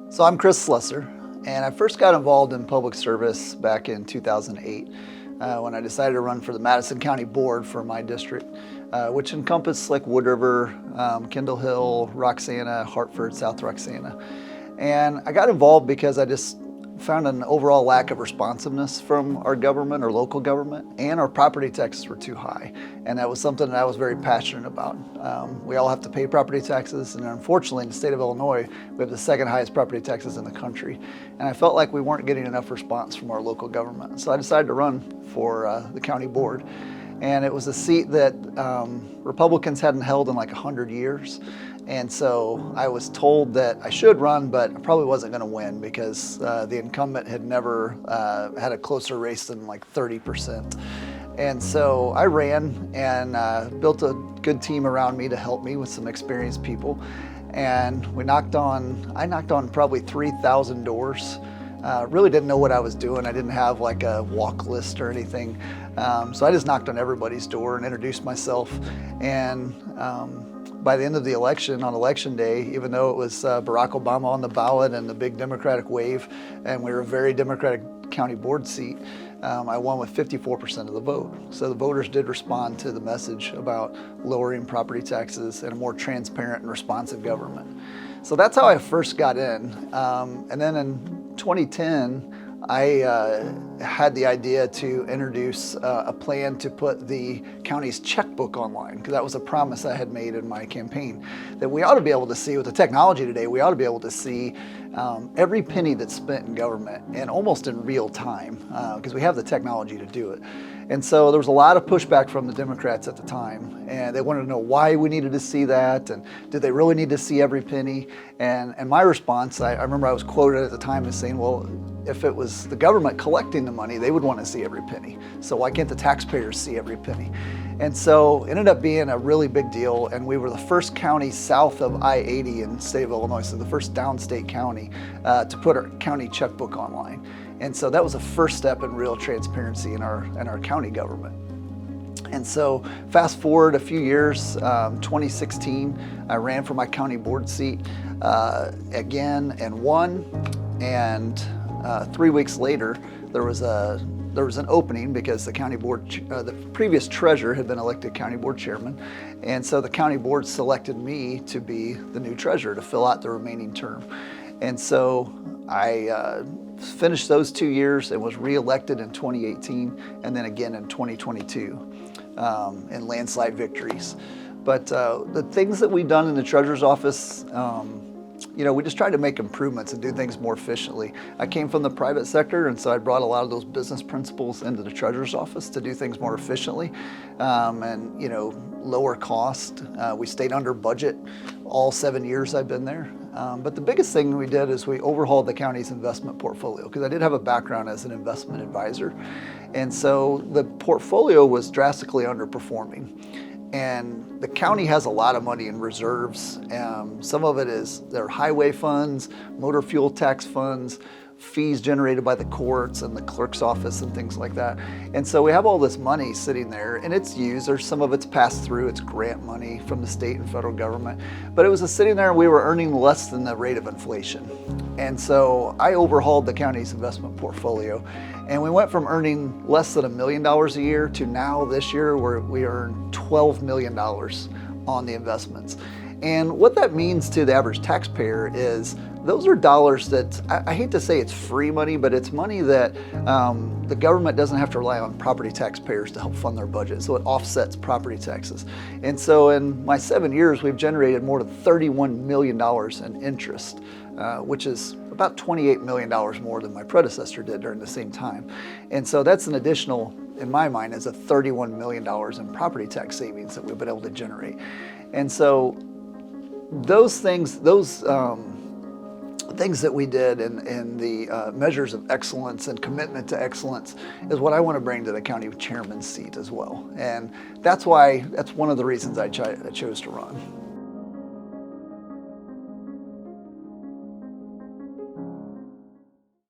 So I'm Chris Slusser, and I first got involved in public service back in 2008 when I decided to run for the Madison County Board for my district, which encompassed like Wood River, Kendall Hill, Roxana, Hartford, South Roxana. And I got involved because I just found an overall lack of responsiveness from our government or local government, and our property taxes were too high. And that was something that I was very passionate about. We all have to pay property taxes, and unfortunately in the state of Illinois, we have the second highest property taxes in the country. And I felt like we weren't getting enough response from our local government. So I decided to run for the county board. And it was a seat that Republicans hadn't held in like 100 years. And so I was told that I should run, but I probably wasn't going to win because the incumbent had never had a closer race than like 30%. And so I ran and built a good team around me to help me with some experienced people. And I knocked on probably 3,000 doors. Really didn't know what I was doing. I didn't have like a walk list or anything. So I just knocked on everybody's door and introduced myself. And by the end of the election, on election day, even though it was Barack Obama on the ballot and the big Democratic wave, and we were a very Democratic county board seat, I won with 54% of the vote. So the voters did respond to the message about lowering property taxes and a more transparent and responsive government. So that's how I first got in. And then in 2010, I had the idea to introduce a plan to put the county's checkbook online, because that was a promise I had made in my campaign, that we ought to be able to see, with the technology today, we ought to be able to see every penny that's spent in government, and almost in real time, because we have the technology to do it. And so there was a lot of pushback from the Democrats at the time, and they wanted to know why we needed to see that, and did they really need to see every penny? And my response, I remember I was quoted at the time as saying, well, if it was the government collecting the money, they would want to see every penny. So why can't the taxpayers see every penny? And so it ended up being a really big deal, and we were the first county south of I-80 in the state of Illinois, so the first downstate county to put our county checkbook online. And so that was a first step in real transparency in our county government. And so fast forward a few years, 2016, I ran for my county board seat again and won. And 3 weeks later, there was an opening because the county board, the previous treasurer had been elected county board chairman. And so the county board selected me to be the new treasurer to fill out the remaining term. And so I finished those 2 years and was reelected in 2018 and then again in 2022 in landslide victories. But the things that we've done in the treasurer's office, we just tried to make improvements and do things more efficiently. I came from the private sector, and so I brought a lot of those business principles into the treasurer's office to do things more efficiently and lower cost. We stayed under budget all 7 years I've been there. But the biggest thing we did is we overhauled the county's investment portfolio, because I did have a background as an investment advisor. And so the portfolio was drastically underperforming. And the county has a lot of money in reserves. Some of it is their highway funds, motor fuel tax funds, fees generated by the courts and the clerk's office and things like that. And so we have all this money sitting there, and it's used, or some of it's passed through, it's grant money from the state and federal government. But it was sitting there and we were earning less than the rate of inflation. And so I overhauled the county's investment portfolio, and we went from earning less than $1 million a year to now this year where we earn $12 million on the investments. And what that means to the average taxpayer is those are dollars that, I hate to say it's free money, but it's money that the government doesn't have to rely on property taxpayers to help fund their budget. So it offsets property taxes. And so in my 7 years, we've generated more than $31 million in interest, which is about $28 million more than my predecessor did during the same time. And so that's an additional, in my mind, is a $31 million in property tax savings that we've been able to generate. And so those things that we did in the measures of excellence and commitment to excellence is what I want to bring to the county chairman's seat as well. And that's one of the reasons I chose to run.